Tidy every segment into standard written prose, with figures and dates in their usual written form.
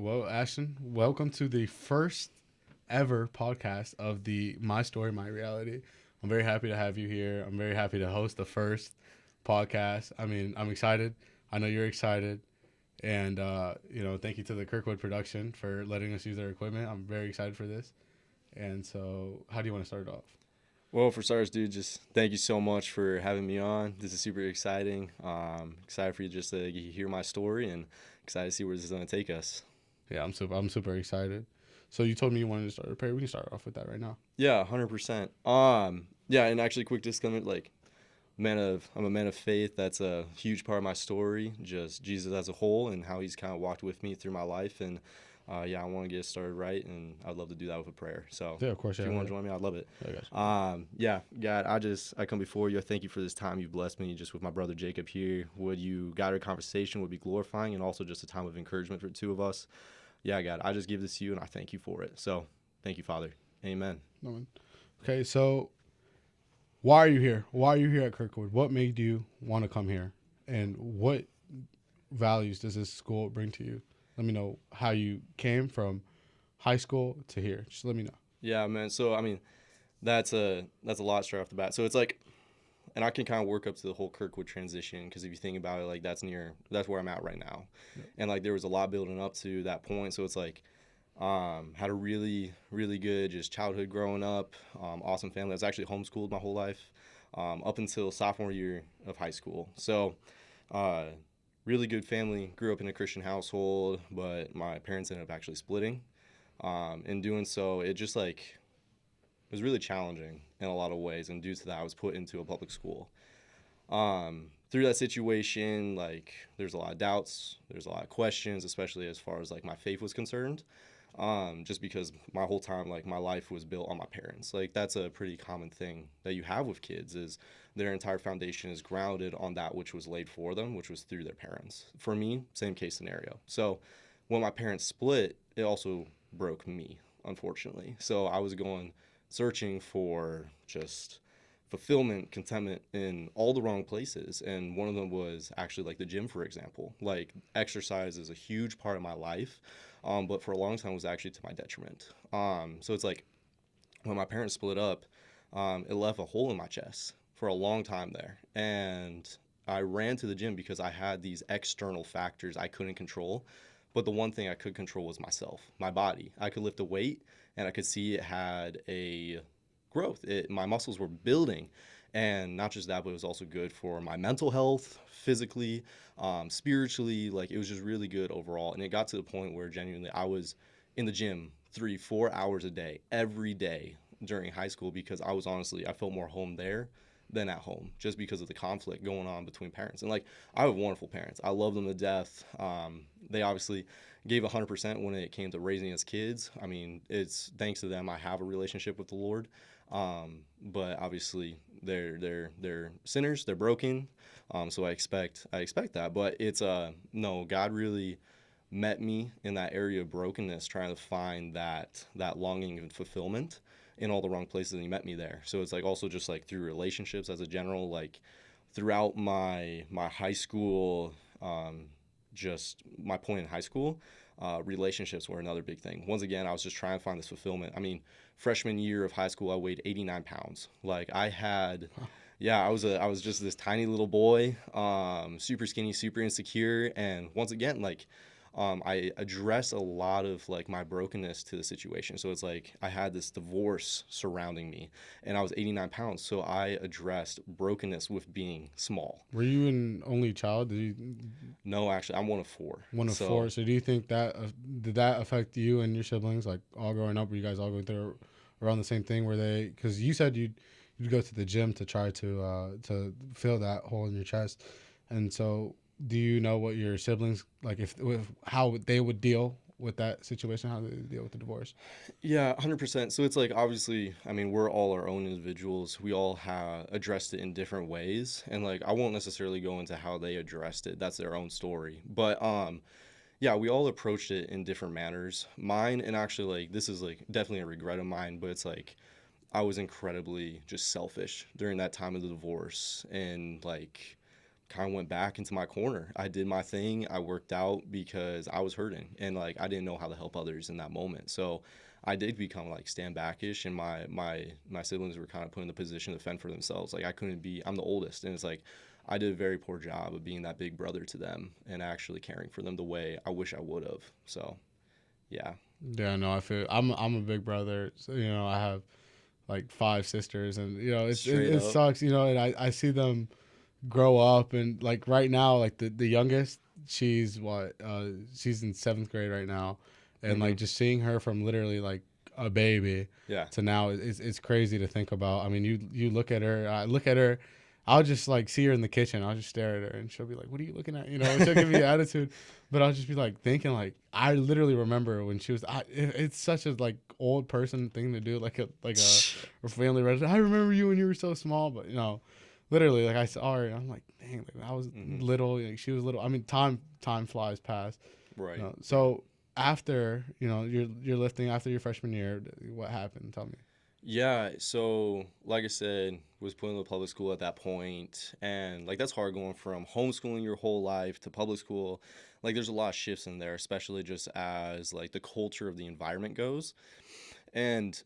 Well, Ashton, welcome to the first ever podcast of the My Story, My Reality. I'm very happy to have you here. I'm very happy to host the first podcast. I mean, I'm excited. I know you're excited. And, thank you to the Kirkwood production for letting us use their equipment. I'm very excited for this. And so, how do you want to start it off? Well, for starters, dude, just thank you so much for having me on. This is super exciting. Excited for you just to hear my story and excited to see where this is going to take us. Yeah, I'm super excited. So you told me you wanted to start a prayer. We can start off with that right now. Yeah, 100%. Yeah, and actually, quick disclaimer, I'm a man of faith. That's a huge part of my story, just Jesus as a whole and how he's kind of walked with me through my life. And I want to get started right, and I'd love to do that with a prayer. So Yeah, of course. if Yeah, you want to join me, I'd love it. God, I come before you. I thank you for this time you've blessed me just with my brother Jacob here. Would you guide our conversation would be glorifying and also just a time of encouragement for the two of us. Yeah, God, I just give this to you, and I thank you for it. So thank you, Father. Amen. Okay, so why are you here? Why are you here at Kirkwood? What made you want to come here? And what values does this school bring to you? Let me know how you came from high school to here. Just let me know. Yeah, man. So that's a lot straight off the bat. So it's like, and I can kind of work up to the whole Kirkwood transition because if you think about it, that's where I'm at right now. Yep. And there was a lot building up to that point. So it's had a really, really good just childhood growing up. Awesome family. I was actually homeschooled my whole life up until sophomore year of high school. So really good family. Grew up in a Christian household, but my parents ended up actually splitting. In doing so, it just it was really challenging in a lot of ways, and due to that, I was put into a public school. Through that situation, there's a lot of doubts, there's a lot of questions, especially as far as my faith was concerned. Just because my whole time, my life was built on my parents. That's a pretty common thing that you have with kids is their entire foundation is grounded on that which was laid for them, which was through their parents. For me, same case scenario. So when my parents split, it also broke me, unfortunately. So I was searching for just fulfillment, contentment in all the wrong places. And one of them was actually the gym, for example. Exercise is a huge part of my life, but for a long time was actually to my detriment. So it's when my parents split up, it left a hole in my chest for a long time there. And I ran to the gym because I had these external factors I couldn't control. But the one thing I could control was myself, my body. I could lift a weight, and I could see it had a growth. My muscles were building, and not just that, but it was also good for my mental health, physically, spiritually. It was just really good overall. And it got to the point where genuinely I was in the gym 3-4 hours a day, every day during high school because I felt more home there than at home just because of the conflict going on between parents. And I have wonderful parents. I love them to death. They obviously gave 100% when it came to raising us kids. I mean, it's thanks to them I have a relationship with the Lord. But obviously they're sinners, they're broken. So I expect that. But it's no, God really met me in that area of brokenness, trying to find that longing and fulfillment in all the wrong places, and he met me there. So it's also just through relationships as a general, throughout my high school, just my point in high school, relationships were another big thing. Once again, I was just trying to find this fulfillment. I mean, freshman year of high school, I weighed 89 pounds. I was just this tiny little boy, super skinny, super insecure. And once again, I addressed a lot of my brokenness to the situation. So it's I had this divorce surrounding me, and I was 89 pounds. So I addressed brokenness with being small. Were you an only child? No, actually, I'm one of four. One of four. So do you think that did that affect you and your siblings, all growing up? Were you guys all going through around the same thing? Because you said you'd go to the gym to try to fill that hole in your chest, and so. Do you know what your siblings how they would deal with that situation? How they deal with the divorce? Yeah, 100%. So it's obviously, I mean, we're all our own individuals. We all have addressed it in different ways, and I won't necessarily go into how they addressed it. That's their own story. But yeah, we all approached it in different manners. Mine, and actually this is definitely a regret of mine, but it's I was incredibly just selfish during that time of the divorce, and kind of went back into my corner. I did my thing. I worked out because I was hurting, and like I didn't know how to help others in that moment. So I did become like stand backish, and my siblings were kind of put in the position to fend for themselves. Like I couldn't be. I'm the oldest, and it's like I did a very poor job of being that big brother to them and actually caring for them the way I wish I would have. So yeah. Yeah, no, I feel I'm a big brother. So, I have like five sisters, and Straight it up. sucks, and I see them grow up, and like right now, like the youngest, she's in seventh grade right now, and Hmm. like just seeing her from literally like a baby Yeah. to now it's crazy to think about. I mean, you look at her, I look at her. I'll just like see her in the kitchen. I'll just stare at her, and she'll be like, "What are you looking at?" She'll give me an attitude, but I'll just be like thinking, like I literally remember when she was. It's such a like old person thing to do, a family resident. I remember you when you were so small, but literally, like I saw her, and I'm like, dang, like I was Hmm. little, like she was little. I mean, time flies past. Right. Yeah. So after you're lifting after your freshman year, what happened? Tell me. Yeah, so like I said, was put in the public school at that point, and like that's hard going from homeschooling your whole life to public school. Like there's a lot of shifts in there, especially just as like the culture of the environment goes. And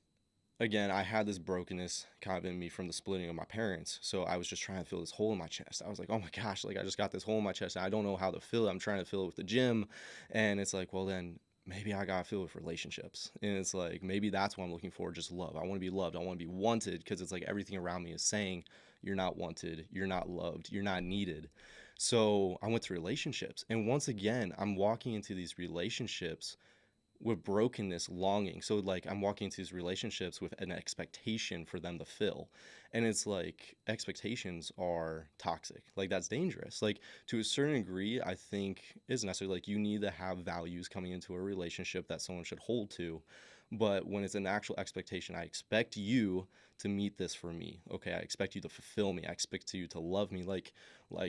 again, I had this brokenness kind of in me from the splitting of my parents. So I was just trying to fill this hole in my chest. I was like, oh my gosh, like I just got this hole in my chest and I don't know how to fill it. I'm trying to fill it with the gym. And it's like, well, then maybe I got to fill it with relationships. And it's like, maybe that's what I'm looking for, just love. I want to be loved. I want to be wanted because it's like everything around me is saying, you're not wanted, you're not loved, you're not needed. So I went to relationships. And once again, I'm walking into these relationships with brokenness longing. So like I'm walking into these relationships with an expectation for them to fill, and it's like expectations are toxic. Like that's dangerous. Like to a certain degree I think is necessary. Like you need to have values coming into a relationship that someone should hold to, but when it's an actual expectation, I expect you to meet this for me. Okay, I expect you to fulfill me, I expect you to love me. Like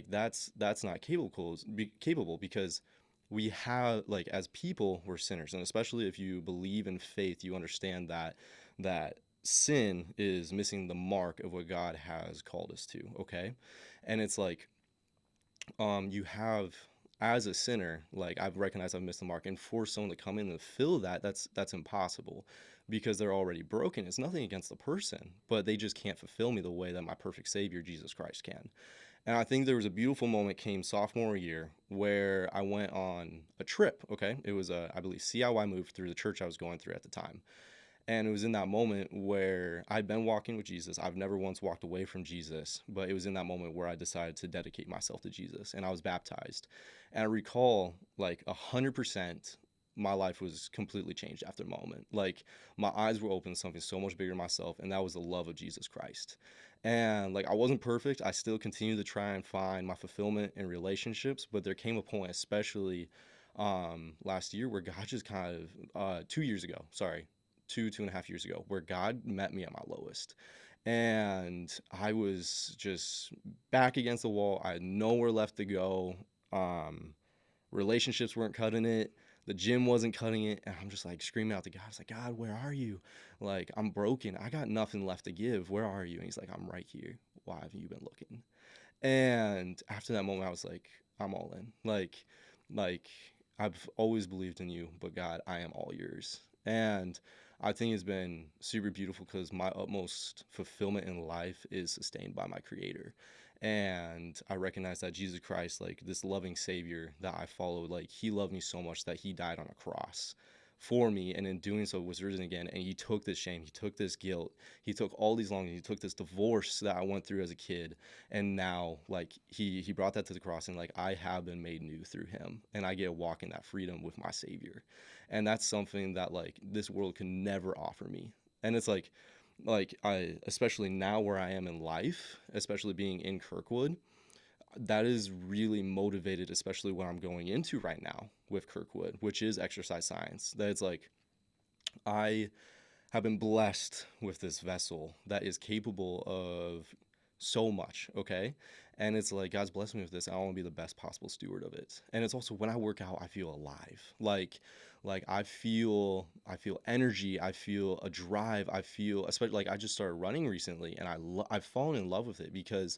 that's not capable because we have, like, as people we're sinners, and especially if you believe in faith, you understand that sin is missing the mark of what God has called us to. Okay, and it's like you have, as a sinner, like I've recognized I've missed the mark, and for someone to come in and fill that, that's impossible because they're already broken. It's nothing against the person, but they just can't fulfill me the way that my perfect Savior Jesus Christ can. And I think there was a beautiful moment came sophomore year where I went on a trip. Okay, it was a, I believe, CIY move through the church I was going through at the time. And it was in that moment where I'd been walking with Jesus. I've never once walked away from Jesus, but it was in that moment where I decided to dedicate myself to Jesus, and I was baptized. And I recall, like, 100%, my life was completely changed after the moment. Like my eyes were open to something so much bigger than myself, and that was the love of Jesus Christ. And like I wasn't perfect. I still continued to try and find my fulfillment in relationships, but there came a point, especially last year, where God just kind of 2 years ago, sorry, 2.5 years ago, where God met me at my lowest. And I was just back against the wall. I had nowhere left to go. Um, Relationships weren't cutting it. The gym wasn't cutting it. And I'm just like screaming out to God. I was like, God, where are you? Like, I'm broken. I got nothing left to give. Where are you? And he's like, I'm right here. Why haven't you been looking? And after that moment, I was like, I'm all in. Like I've always believed in you, but God, I am all yours. And I think it's been super beautiful because my utmost fulfillment in life is sustained by my Creator. And I recognize that Jesus Christ, like this loving Savior that I followed, like He loved me so much that He died on a cross for me, and in doing so was risen again. And He took this shame, He took this guilt, He took all these longings, He took this divorce that I went through as a kid, and now like He brought that to the cross, and like I have been made new through Him, and I get to walk in that freedom with my Savior. And that's something that like this world can never offer me. And it's like I, especially now where I am in life, especially being in Kirkwood, that is really motivated, especially what I'm going into right now with Kirkwood, which is exercise science. That it's like I have been blessed with this vessel that is capable of so much, okay? And it's like God's blessed me with this. I want to be the best possible steward of it. And it's also when I work out, I feel alive. Like I feel energy, I feel a drive, I feel, especially like I just started running recently, and I've fallen in love with it because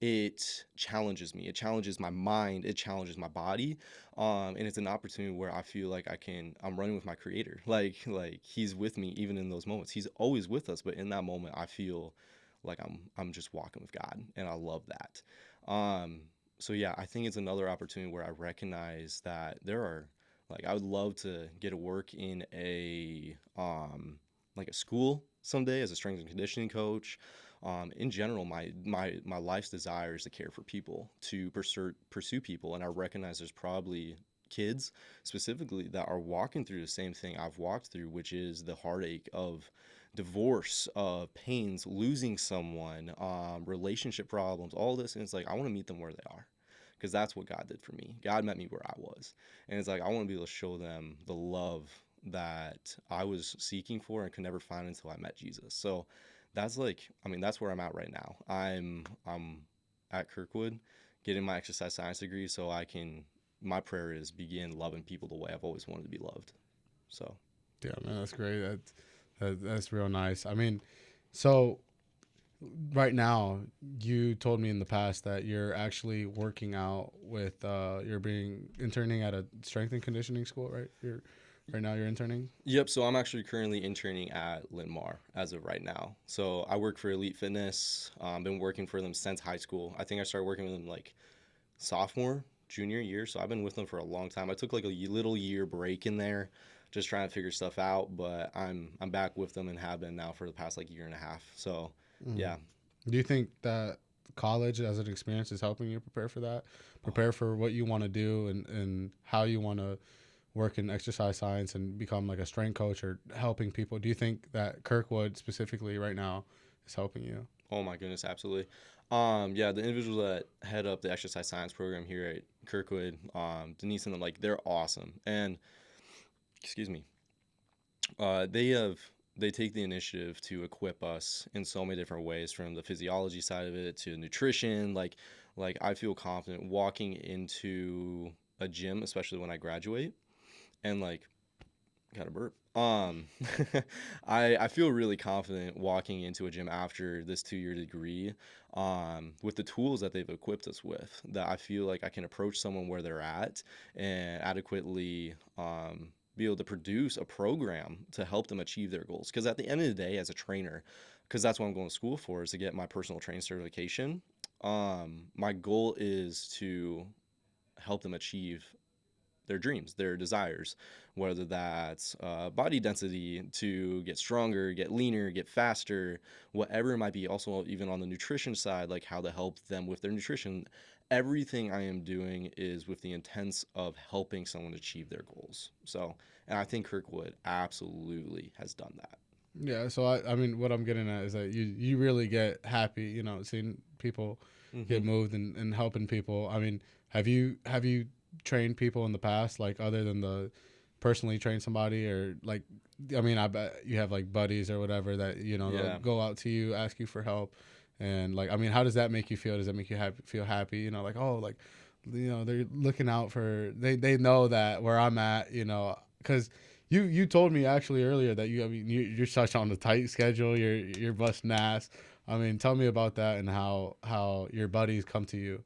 it challenges me. It challenges my mind. It challenges my body. And it's an opportunity where I feel like I'm running with my creator. Like he's with me even in those moments. He's always with us, but in that moment, I feel like I'm just walking with God, and I love that. Um, so yeah, I think it's another opportunity where I recognize that there are, like, I would love to get to work in like a school someday as a strength and conditioning coach. In general, my life's desire is to care for people, to pursue people, and I recognize there's probably kids specifically that are walking through the same thing I've walked through, which is the heartache of divorce, of pains, losing someone, relationship problems, all this. And it's like, I want to meet them where they are, because that's what God did for me. God met me where I was. And it's like, I want to be able to show them the love that I was seeking for and could never find until I met Jesus. So that's like, I mean, that's where I'm at right now. I'm at Kirkwood getting my exercise science degree so I can, my prayer is begin loving people the way I've always wanted to be loved. So Yeah, man, that's great. That's real nice. I mean, so right now, you told me in the past that you're actually working out with you're being interning at a strength and conditioning school, right? You're right now you're interning. yep. So I'm actually currently interning at Linmar as of right now. So I work for Elite Fitness. Been working for them since high school. I think I started working with them like sophomore, junior year. So I've been with them for a long time. I took like a little year break in there, just trying to figure stuff out. But I'm back with them and have been now for the past like year and a half. So Mm. yeah. Do you think that college as an experience is helping you prepare for that? Prepare for what you want to do and how you want to work in exercise science and become like a strength coach or helping people? Do you think that Kirkwood specifically right now is helping you? Oh my goodness, absolutely. Yeah, the individuals that head up the exercise science program here at Kirkwood, Denise and them, like, they're awesome. And excuse me, they have they take the initiative to equip us in so many different ways, from the physiology side of it to nutrition. Like I feel confident walking into a gym, especially when I graduate, and like, got a burp. I feel really confident walking into a gym after this 2 year degree, with the tools that they've equipped us with. That I feel like I can approach someone where they're at and adequately be able to produce a program to help them achieve their goals. Because at the end of the day, as a trainer, because that's what I'm going to school for, is to get my personal training certification. My goal is to help them achieve their dreams, their desires, whether that's body density, to get stronger, get leaner, get faster, whatever it might be. Also, even on the nutrition side, like how to help them with their nutrition. Everything I am doing is with the intents of helping someone achieve their goals. So, and I think Kirkwood absolutely has done that. Yeah, so I mean, what I'm getting at is that you really get happy, seeing people Mm-hmm. get moved and helping people. I mean, have you trained people in the past, like other than the personally train somebody, or like, I mean, I bet you have like buddies or whatever that they'll Yeah. go out to you, ask you for help, and like, I mean, how does that make you feel? Does that make you feel happy? Like, oh, like, they're looking out for, they know that where I'm at, because you told me actually earlier that I mean, you're such on the tight schedule. You're busting ass. I mean, tell me about that and how your buddies come to you.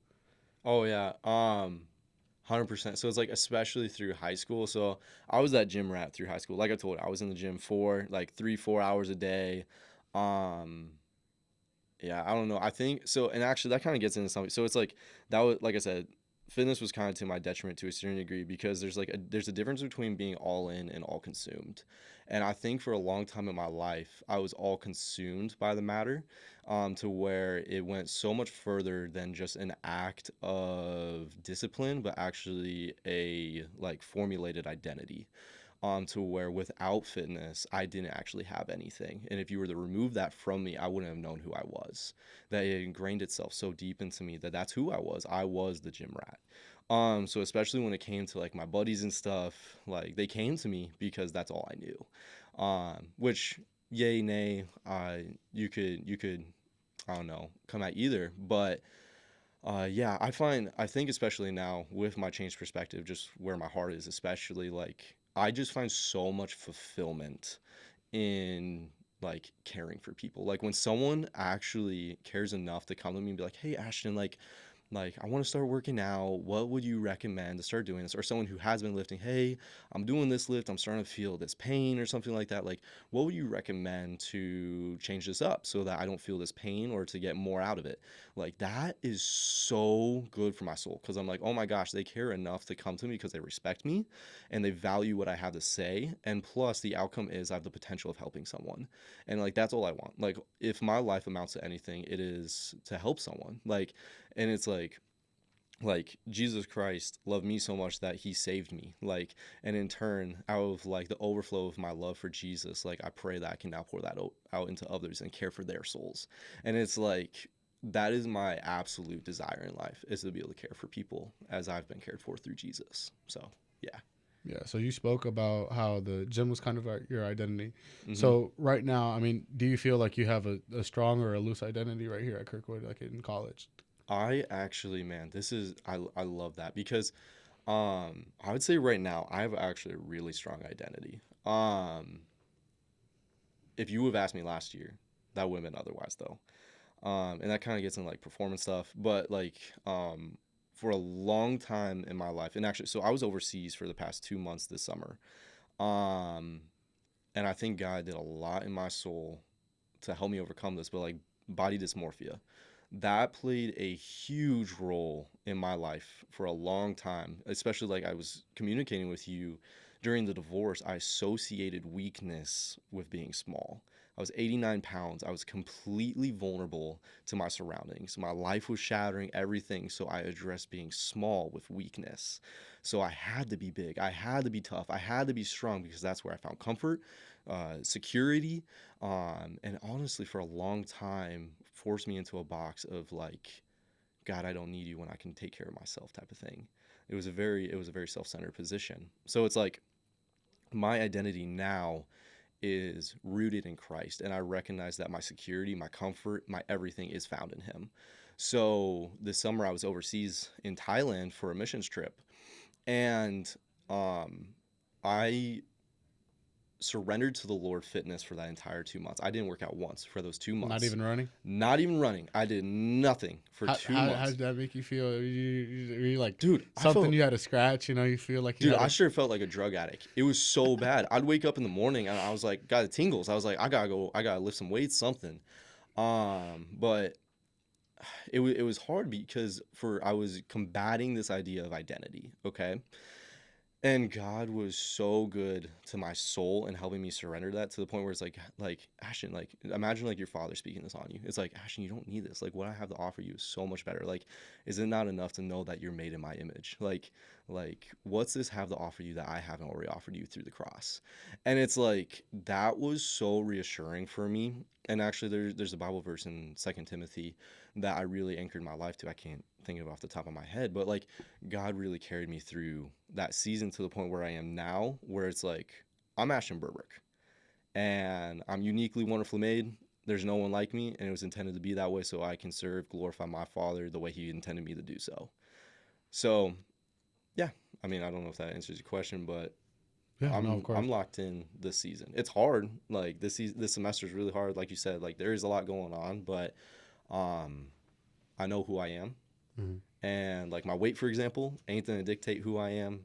Oh yeah. 100%. So it's like, especially through high school. So I was that gym rat through high school. Like I told you, I was in the gym for like 3-4 hours a day. Um, yeah, I don't know. I think so. And actually, that kind of gets into something. So it's like, that was, like I said, fitness was kind of to my detriment to a certain degree, because there's a difference between being all in and all consumed. And I think for a long time in my life, I was all consumed by the matter, to where it went so much further than just an act of discipline, but actually a like formulated identity, to where without fitness, I didn't actually have anything. And if you were to remove that from me, I wouldn't have known who I was. That it ingrained itself so deep into me that that's who I was. I was the gym rat. So especially when it came to like my buddies and stuff, like they came to me because that's all I knew. Which, yay, nay, you could, I don't know, come at either. But yeah, I think especially now with my changed perspective, just where my heart is, especially, like, I just find so much fulfillment in like caring for people. Like when someone actually cares enough to come to me and be like, hey Ashton, like I want to start working out, what would you recommend to start doing this? Or someone who has been lifting, hey, I'm doing this lift, I'm starting to feel this pain or something like that. Like what would you recommend to change this up so that I don't feel this pain or to get more out of it? Like that is so good for my soul, because I'm like, oh my gosh, they care enough to come to me because they respect me and they value what I have to say. And plus the outcome is I have the potential of helping someone. And like that's all I want. Like if my life amounts to anything, it is to help someone. Like, and it's like Jesus Christ loved me so much that he saved me. Like, and in turn, out of like the overflow of my love for Jesus, like I pray that I can now pour that out into others and care for their souls. And it's like that is my absolute desire in life, is to be able to care for people as I've been cared for through Jesus. So yeah. Yeah, so you spoke about how the gym was kind of your identity. Mm-hmm. So right now, I mean, do you feel like you have a strong or a loose identity right here at Kirkwood, like in college? I actually, man, this is I love that, because I would say right now I have actually a really strong identity. If you would have asked me last year, that would have been otherwise though. And that kind of gets in like performance stuff, but like for a long time in my life, and actually, so I was overseas for the past 2 months this summer. Um and I think God did a lot in my soul to help me overcome this, but like body dysmorphia, that played a huge role in my life for a long time, especially like I was communicating with you during the divorce. I associated weakness with being small. I was 89 pounds. I was completely vulnerable to my surroundings. My life was shattering everything. So I addressed being small with weakness. So I had to be big. I had to be tough. I had to be strong, because that's where I found comfort, security, and honestly, for a long time, forced me into a box of like, God, I don't need you when I can take care of myself type of thing. It was a very self-centered position. So it's like my identity now is rooted in Christ, and I recognize that my security, my comfort, my everything is found in him. So this summer I was overseas in Thailand for a missions trip, and I surrendered to the Lord fitness for that entire 2 months. I didn't work out once for those 2 months. Not even running? Not even running. I did nothing for 2 months. How did that make you feel? Were you like, dude, something you had to scratch? You know, you feel like I sure felt like a drug addict. It was so bad. I'd wake up in the morning and I was like, got the tingles. I was like, I gotta lift some weights, something. But it was hard because I was combating this idea of identity. Okay. And God was so good to my soul and helping me surrender that, to the point where it's like Ashton, like imagine like your father speaking this on you. It's like, Ashton, you don't need this. Like what I have to offer you is so much better. Like, is it not enough to know that you're made in my image? Like what's this have to offer you that I haven't already offered you through the cross? And it's like that was so reassuring for me. And actually, there's a Bible verse in 2 Timothy that I really anchored my life to. I can't think of it off the top of my head, but like God really carried me through that season to the point where I am now, where it's like I'm Ashton Berberich and I'm uniquely, wonderfully made. There's no one like me, and it was intended to be that way so I can serve, glorify my Father the way he intended me to do so. So yeah, I mean, I don't know if that answers your question, but yeah, no, of course. I'm locked in this season. It's hard. Like this semester is really hard. Like you said, like there is a lot going on, but I know who I am. Mm-hmm. And like my weight, for example, ain't gonna dictate who I am.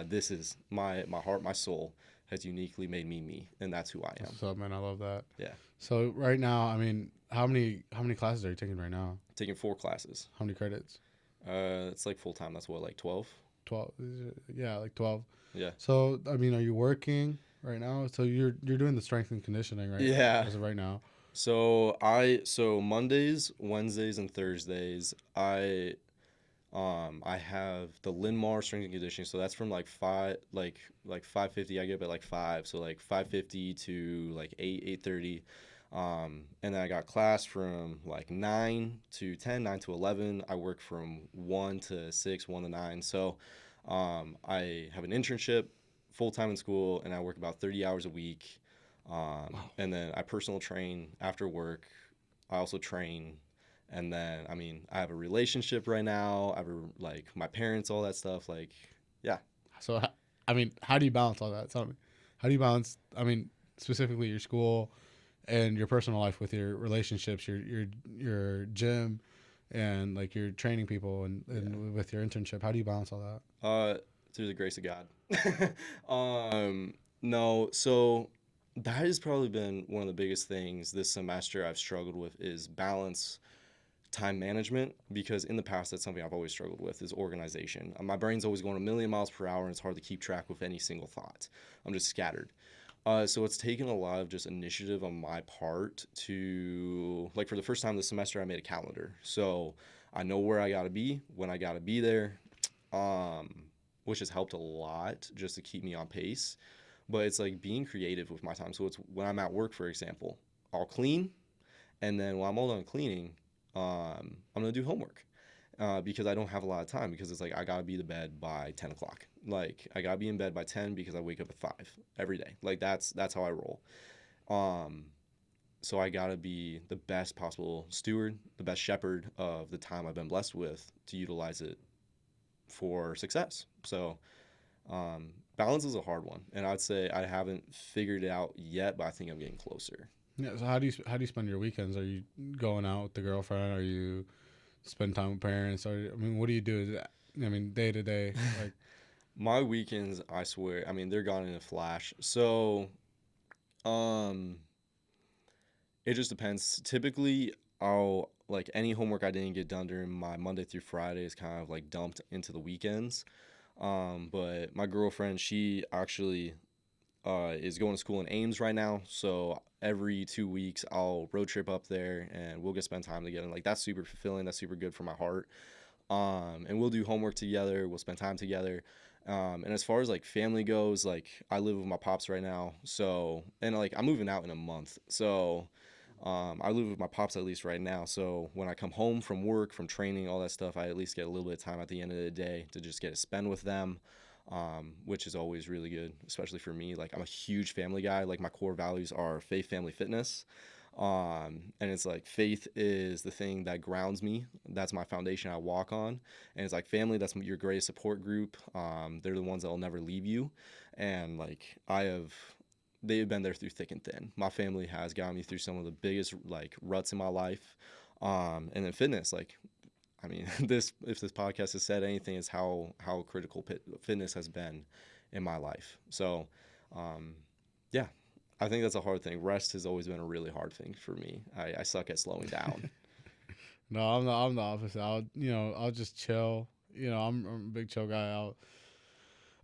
This is my heart, my soul has uniquely made me, and that's who I am. What's up, man? I love that. Yeah. So right now, I mean, how many classes are you taking right now? Taking 4 classes. How many credits? It's like full time. That's what, like 12? 12. Yeah, like 12. Yeah. So I mean, are you working right now? So you're doing the strength and conditioning, right? Yeah. As of right now. So Mondays, Wednesdays, and Thursdays I have the Linmar strength and conditioning. So that's from like 5:50. I get up at like 5, so like 5:50 to like 8:30. And then I got class from like 9 to 10, 9 to 11. I work from 1 to 6, 1 to 9. So I have an internship full time in school, and I work about 30 hours a week. Wow. And then I personal train after work. I also train. And then, I mean, I have a relationship right now. I have like my parents, all that stuff. Like, yeah. So, I mean, how do you balance all that? Tell me. How do you balance, I mean, specifically your school and your personal life with your relationships, your gym, and like your training people and with your internship? How do you balance all that? Through the grace of God. No, so that has probably been one of the biggest things this semester I've struggled with is balance time management, because in the past that's something I've always struggled with is organization. My brain's always going a million miles per hour and it's hard to keep track with any single thought. I'm just scattered. So it's taken a lot of just initiative on my part to, like, for the first time this semester I made a calendar. So I know where I got to be, when I got to be there, which has helped a lot just to keep me on pace. But it's like being creative with my time. So it's when I'm at work, for example, I'll clean, and then when I'm all done cleaning, I'm gonna do homework because I don't have a lot of time, because it's like I gotta be to bed by 10 o'clock. Like I gotta be in bed by 10 because I wake up at 5 every day. Like that's how I roll. So I gotta be the best possible steward, the best shepherd of the time I've been blessed with to utilize it for success. So balance is a hard one, and I'd say I haven't figured it out yet, but I think I'm getting closer. Yeah. So how do you spend your weekends? Are you going out with the girlfriend? Are you spend time with parents? Or I mean, what do you do? I mean, day to day, like. My weekends, I swear, I mean, they're gone in a flash. So, um, it just depends. Typically, I'll like any homework I didn't get done during my Monday through Friday is kind of like dumped into the weekends. But my girlfriend, she actually is going to school in Ames right now. So every 2 weeks, I'll road trip up there and we'll get spend time together. And like that's super fulfilling. That's super good for my heart. And we'll do homework together. We'll spend time together. And as far as like family goes, like I live with my pops right now. So, and like I'm moving out in a month. So, I live with my pops at least right now. So when I come home from work, from training, all that stuff, I at least get a little bit of time at the end of the day to just get to spend with them, which is always really good, especially for me. Like I'm a huge family guy. Like my core values are faith, family, fitness. And it's like faith is the thing that grounds me. That's my foundation I walk on. And it's like family, that's your greatest support group. They're the ones that will never leave you. And like they've been there through thick and thin. My family has gotten me through some of the biggest like ruts in my life. And then fitness, like, I mean, if this podcast has said anything, is how critical fitness has been in my life. So, yeah, I think that's a hard thing. Rest has always been a really hard thing for me. I suck at slowing down. No, I'm the opposite. I'll just chill. I'm a big chill guy.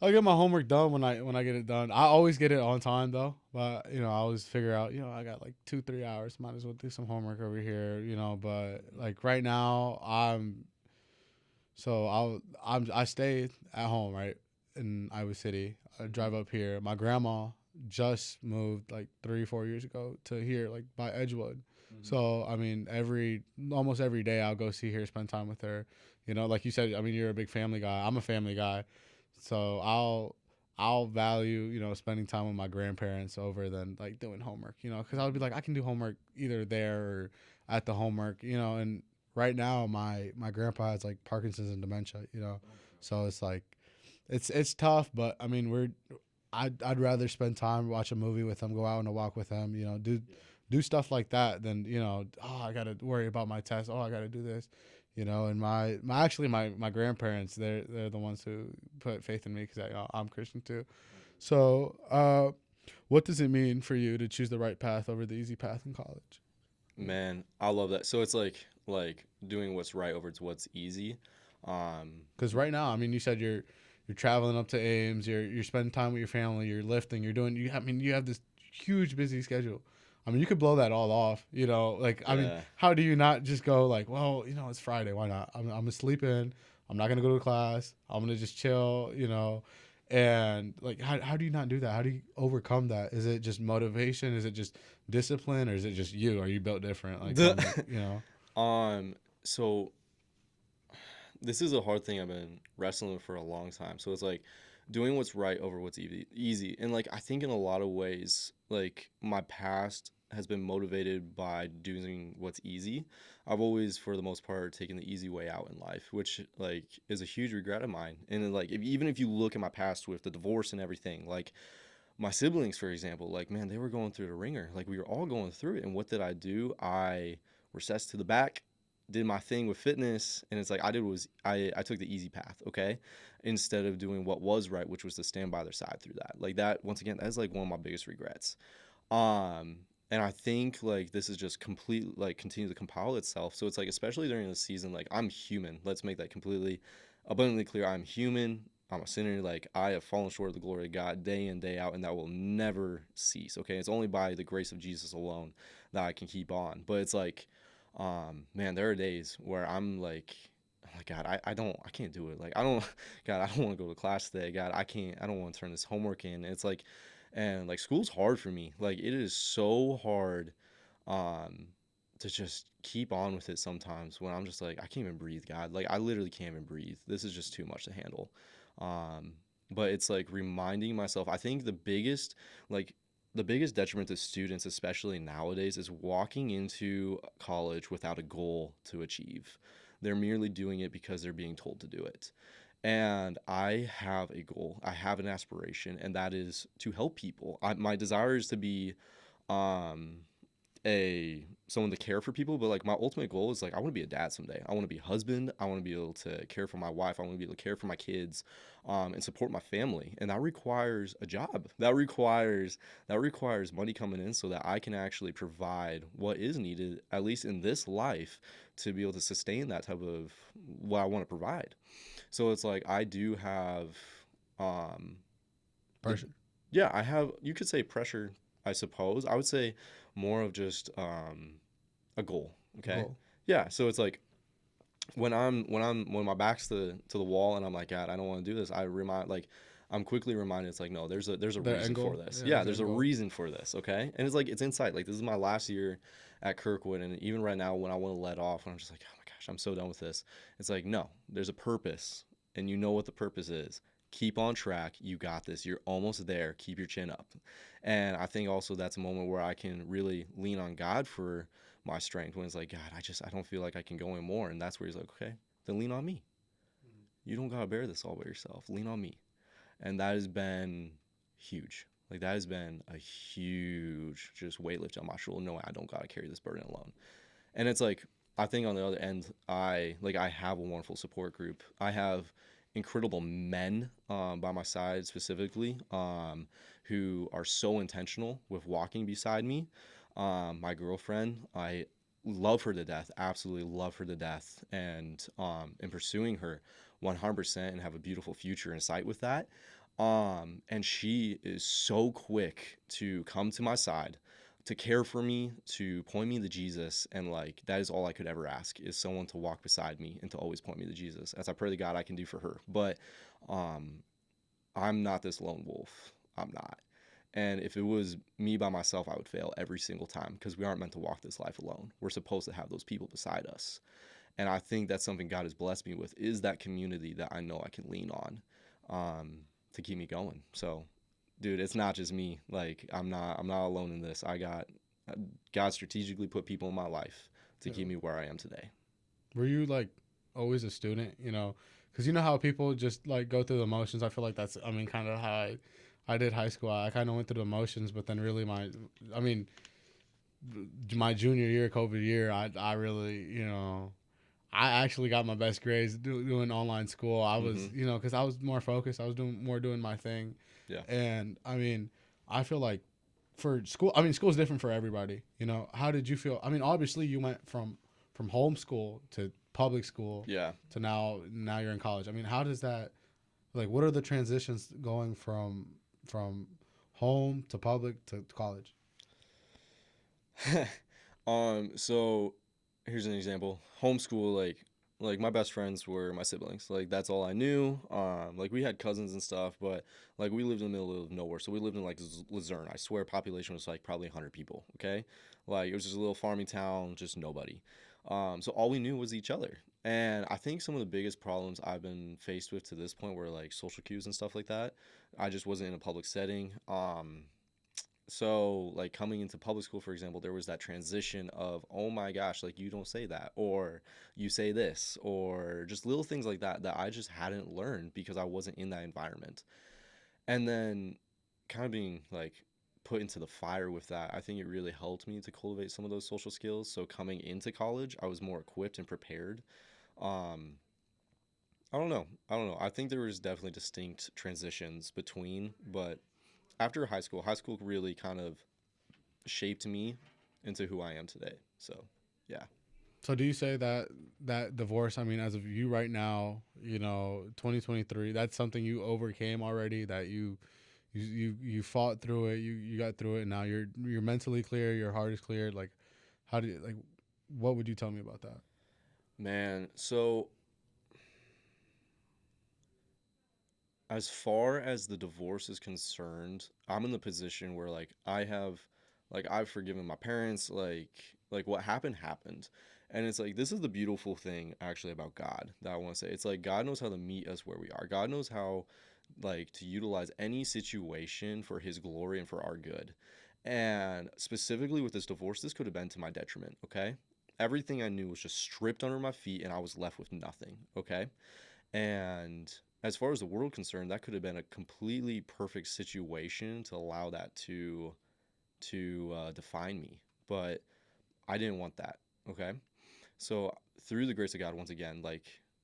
I'll get my homework done when I get it done. I always get it on time though. But I always figure out, I got like 2-3 hours. Might as well do some homework over here. But like right now I stay at home, right, in Iowa City. I drive up here. My grandma just moved like 3-4 years ago to here, like by Edgewood. Mm-hmm. So I mean, almost every day I'll go see her, spend time with her. Like you said, I mean, you're a big family guy. I'm a family guy, so I'll value spending time with my grandparents over than like doing homework. Because I'll be like, I can do homework either there or at the homework. And right now my grandpa has like Parkinson's and dementia. So it's like it's tough, but I mean I'd rather spend time, watch a movie with him, go out on a walk with him, do stuff like that than, I got to worry about my test. Oh, I got to do this, and my grandparents, they're the ones who put faith in me because I'm Christian too. So, what does it mean for you to choose the right path over the easy path in college? Man, I love that. So it's like doing what's right over to what's easy. Because right now, I mean, you said you're traveling up to Ames, you're spending time with your family, you're lifting, you have this huge busy schedule. I mean, you could blow that all off, I mean, how do you not just go like, well, it's Friday, why not? I'm gonna sleep in, I'm not gonna go to class, I'm gonna just chill, and like, how do you not do that? How do you overcome that? Is it just motivation? Is it just discipline, or is it just you? Are you built different? So this is a hard thing I've been wrestling with for a long time. So it's like doing what's right over what's easy. And like I think in a lot of ways, like my past has been motivated by doing what's easy. I've always, for the most part, taken the easy way out in life, which like is a huge regret of mine. And then, like even if you look at my past with the divorce and everything, like my siblings, for example, like, man, they were going through the ringer. Like, we were all going through it. And what did I do? I recessed to the back, did my thing with fitness. And it's like, I took the easy path, okay? Instead of doing what was right, which was to stand by their side through that. Like, that, once again, that's like one of my biggest regrets. And I think like this is just complete, like, continue to compile itself. So it's like, especially during the season, like, I'm human. Let's make that completely abundantly clear. I'm human. I'm a sinner. Like, I have fallen short of the glory of God day in, day out, and that will never cease. Okay. It's only by the grace of Jesus alone that I can keep on. But it's like, man, there are days where I'm like, oh my God, I can't do it. Like, God, I don't want to go to class today. God, I don't want to turn this homework in. It's like, and like, school's hard for me. Like, it is so hard, um, to just keep on with it sometimes when I'm just like, I can't even breathe, God. Like, I literally can't even breathe. This is just too much to handle. Um, but it's like reminding myself, I think like, the biggest detriment to students, especially nowadays, is walking into college without a goal to achieve. They're merely doing it because they're being told to do it. And I have a goal, I have an aspiration, and that is to help people. My desire is to be, um, a someone to care for people, but like, my ultimate goal is like, I want to be a dad someday. I want to be a husband. I want to be able to care for my wife. I want to be able to care for my kids, and support my family. And that requires a job. That requires money coming in so that I can actually provide what is needed, at least in this life, to be able to sustain that type of what I want to provide. So it's like, I do have, um the Pressure. yeah, I have, you could say, pressure, I suppose. I would say more of just, a goal. Okay. Goal. Yeah. So it's like, when my back's to the wall and I'm like, God, I don't want to do this. I'm quickly reminded, it's like, no, there's a The reason end for goal. this. Yeah, Yeah, there's there's end a goal. reason for this. Okay. And it's like, it's insight. Like, this is my last year at Kirkwood. And even right now, when I want to let off, and I'm just like, oh my gosh, I'm so done with this. It's like, no, there's a purpose, and you know what the purpose is. Keep on track. You got this. You're almost there. Keep your chin up. And I think also that's a moment where I can really lean on God for my strength, when it's like, God, I don't feel like I can go anymore. And that's where he's like, okay, then lean on me. You don't gotta bear this all by yourself. Lean on me. And that has been huge. Like, that has been a huge just weight lift on my shoulder. No, I don't gotta carry this burden alone. And it's like, I think on the other end, I have a wonderful support group. I have incredible men, by my side specifically, who are so intentional with walking beside me. My girlfriend, I love her to death, absolutely love her to death, and in pursuing her 100%, and have a beautiful future in sight with that. And she is so quick to come to my side, to care for me, to point me to Jesus. And like, that is all I could ever ask, is someone to walk beside me and to always point me to Jesus, as I pray to God I can do for her. But um, I'm not this lone wolf. I'm not. And if it was me by myself, I would fail every single time, because we aren't meant to walk this life alone. We're supposed to have those people beside us. And I think that's something God has blessed me with, is that community that I know I can lean on, to keep me going. So, dude, it's not just me. Like, I'm not alone in this. God strategically put people in my life to Yeah. keep me where I am today. Were you like always a student? Because you know how people just like go through the motions. I feel like that's, I mean, kind of how I did high school. I kind of went through the motions, but then really I mean, my junior year, COVID year, I really, I actually got my best grades doing online school. I was, Mhm. because I was more focused. I was doing my thing. Yeah. And I mean, I feel like for school, I mean, school's different for everybody. How did you feel? I mean, obviously you went from homeschool to public school Yeah. to now you're in college. I mean, how does that, like, what are the transitions going from home to public to college? So here's an example. Homeschool, like my best friends were my siblings. Like, that's all I knew. Like, we had cousins and stuff, but like, we lived in the middle of nowhere. So we lived in like Luzerne. I swear population was like probably 100 people, okay? Like, it was just a little farming town, just nobody. So all we knew was each other. And I think some of the biggest problems I've been faced with to this point were like social cues and stuff like that. I just wasn't in a public setting. So like, coming into public school, for example, there was that transition of, oh my gosh, like, you don't say that, or you say this, or just little things like that I just hadn't learned because I wasn't in that environment. And then kind of being like put into the fire with that, I think it really helped me to cultivate some of those social skills. So coming into college, I was more equipped and prepared. Um, I don't know. I don't know. I think there was definitely distinct transitions between, but after high school really kind of shaped me into who I am today. So, yeah. So do you say that that divorce, I mean, as of you right now, 2023, that's something you overcame already, that you fought through it, you got through it, and now you're mentally clear, your heart is clear. Like, how do you, like, what would you tell me about that? Man, so as far as the divorce is concerned, I'm in the position where I've forgiven my parents, like what happened happened. And it's like this is the beautiful thing actually about God that I want to say. It's like God knows how to meet us where we are. God knows how like to utilize any situation for his glory and for our good. And specifically with this divorce, this could have been to my detriment, okay? Everything I knew was just stripped under my feet and I was left with nothing, okay? And as far as the world concerned, that could have been a completely perfect situation to allow that to define me. But I didn't want that. Okay, so through the grace of God, once again,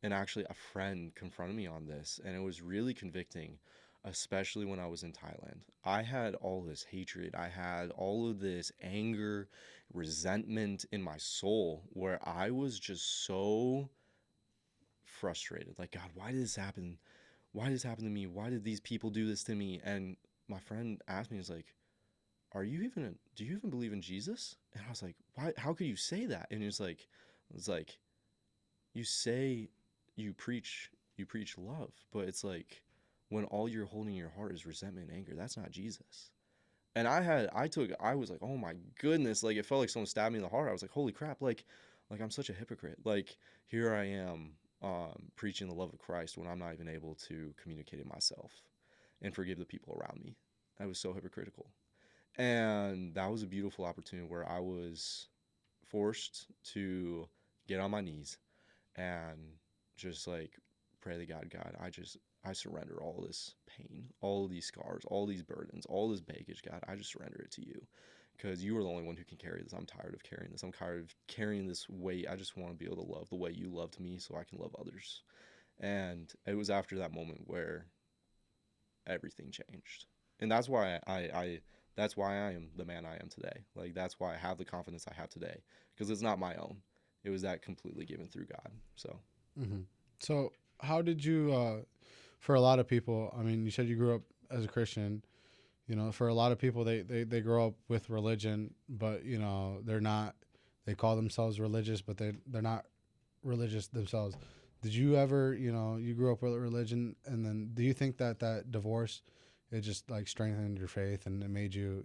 and actually a friend confronted me on this, and it was really convicting, especially when I was in Thailand. I had all this hatred, I had all of this anger, resentment in my soul, where I was just so frustrated. Like, God, why did this happen? Why did this happen to me? Why did these people do this to me? And my friend asked me, he's like, do you even believe in Jesus? And I was like, why, how could you say that? And it's like, you say you preach love, but it's like, when all you're holding in your heart is resentment and anger, that's not Jesus. And I was like, oh my goodness, like it felt like someone stabbed me in the heart. I was like, holy crap, like I'm such a hypocrite. Like here I am preaching the love of Christ when I'm not even able to communicate it myself and forgive the people around me. I was so hypocritical. And that was a beautiful opportunity where I was forced to get on my knees and just like pray to God, God, I surrender all this pain, all of these scars, all these burdens, all this baggage, God, I just surrender it to you because you are the only one who can carry this. I'm tired of carrying this. I'm tired of carrying this weight. I just want to be able to love the way you loved me so I can love others. And it was after that moment where everything changed. And that's why I am the man I am today. Like that's why I have the confidence I have today because it's not my own. It was that completely given through God. So, Hmm. So how did you, for a lot of people, I mean, you said you grew up as a Christian. For a lot of people, they grow up with religion, but they're not. They call themselves religious, but they're not religious themselves. Did you ever, you grew up with religion, and then do you think that that divorce, it just like strengthened your faith and it made you,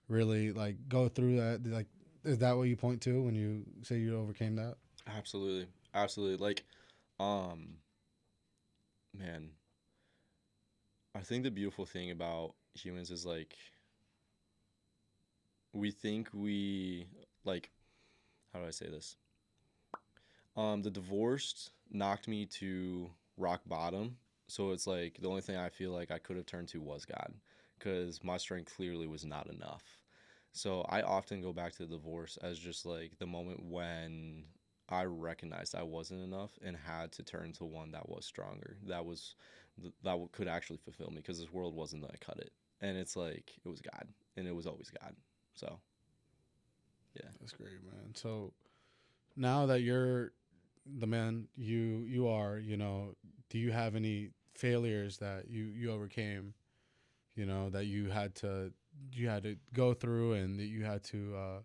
really like go through that? Like, is that what you point to when you say you overcame that? absolutely. Absolutely. Um, man, I think the beautiful thing about humans is like we think we like how do I say this? The divorce knocked me to rock bottom. So it's like the only thing I feel like I could have turned to was God because my strength clearly was not enough. So I often go back to the divorce as just like the moment when I recognized I wasn't enough and had to turn to one that was stronger, could actually fulfill me because this world wasn't gonna cut it. And it's like it was God, and it was always God. So yeah. That's great, man. So now that you're the man you are, do you have any failures that you overcame, that you had to go through and that you had to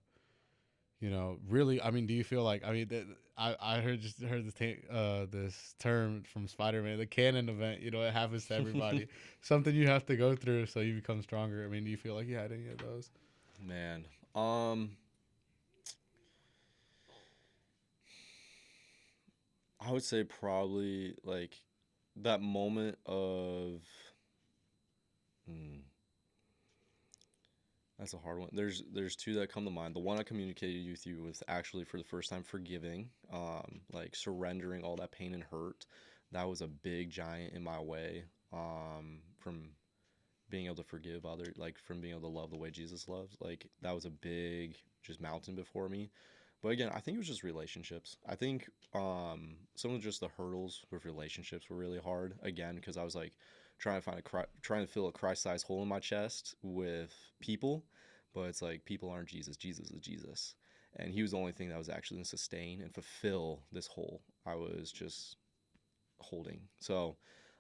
really, I mean, do you feel like, I mean, I heard this term from Spider-Man, the canon event, it happens to everybody. Something you have to go through so you become stronger. I mean, do you feel like you had any of those? Man. I would say probably like that moment of hmm, that's a hard one. There's two that come to mind. The one I communicated with you was actually for the first time forgiving, like surrendering all that pain and hurt. That was a big giant in my way, from being able to forgive others, like from being able to love the way Jesus loves. Like that was a big just mountain before me. But again, I think it was just relationships. I think some of just the hurdles with relationships were really hard. Again, because I was like trying to fill a Christ-sized hole in my chest with people, but it's like people aren't Jesus. Jesus is Jesus, and He was the only thing that was actually going to sustain and fulfill this hole I was just holding. So,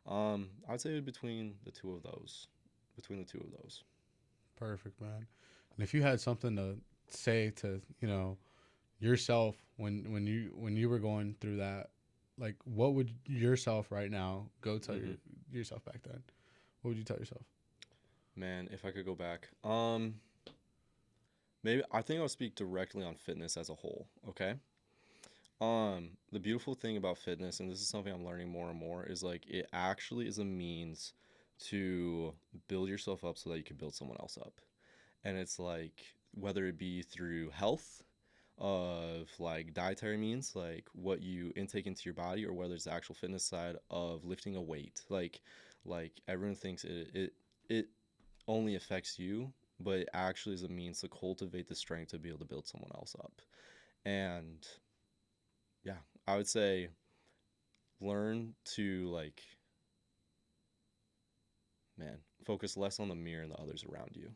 I'd say between the two of those. Perfect, man. And if you had something to say to, yourself when you were going through that, like what would yourself right now go tell yourself back then? What would you tell yourself? Man, if I could go back, maybe I think I'll speak directly on fitness as a whole. Okay. The beautiful thing about fitness, and this is something I'm learning more and more, is like it actually is a means to build yourself up so that you can build someone else up. And it's like whether it be through health of like dietary means, like what you intake into your body, or whether it's the actual fitness side of lifting a weight. Like everyone thinks it only affects you, but it actually is a means to cultivate the strength to be able to build someone else up. And yeah, I would say learn to like, man, focus less on the mirror and the others around you.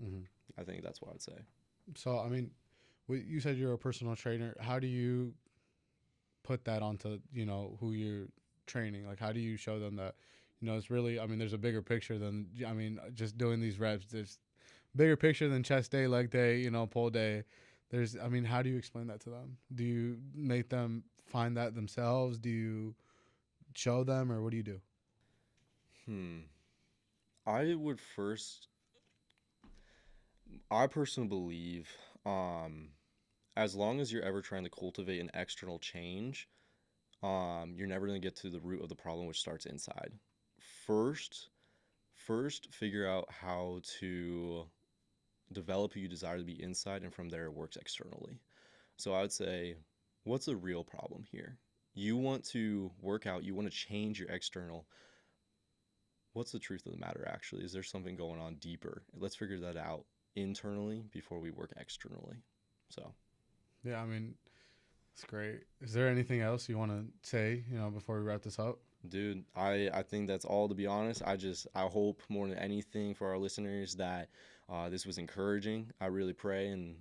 Mm-hmm. I think that's what I'd say. So, I mean, you said you're a personal trainer. How do you put that onto, who you're training? Like, how do you show them that, it's really, I mean, there's a bigger picture than, just doing these reps. There's bigger picture than chest day, leg day, pull day. How do you explain that to them? Do you make them find that themselves? Do you show them, or what do you do? I personally believe, as long as you're ever trying to cultivate an external change, you're never going to get to the root of the problem, which starts inside. First, figure out how to develop who you desire to be inside, and from there it works externally. So I would say, what's the real problem here? You want to work out, you want to change your external. What's the truth of the matter actually? Is there something going on deeper? Let's figure that out internally before we work externally. So yeah, it's great. Is there anything else you want to say, before we wrap this up? Dude, I think that's all, to be honest. I hope more than anything for our listeners that this was encouraging. I really pray, and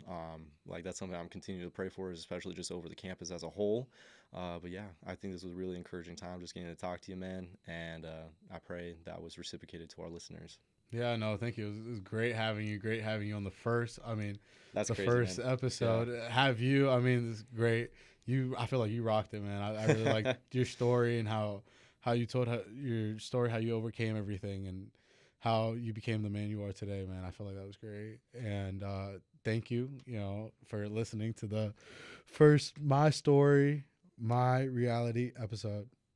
that's something I'm continuing to pray for, especially just over the campus as a whole. But yeah, I think this was a really encouraging time just getting to talk to you, man. And I pray that was reciprocated to our listeners. Yeah, no, thank you. It was great having you. Great having you on the first. That's the crazy, first man. episode. Yeah. Have you? It's great. I feel like you rocked it, man. I really like your story and how you told your story, how you overcame everything, and how you became the man you are today, man. I feel like that was great. And thank you, for listening to the first My Story, My Reality episode.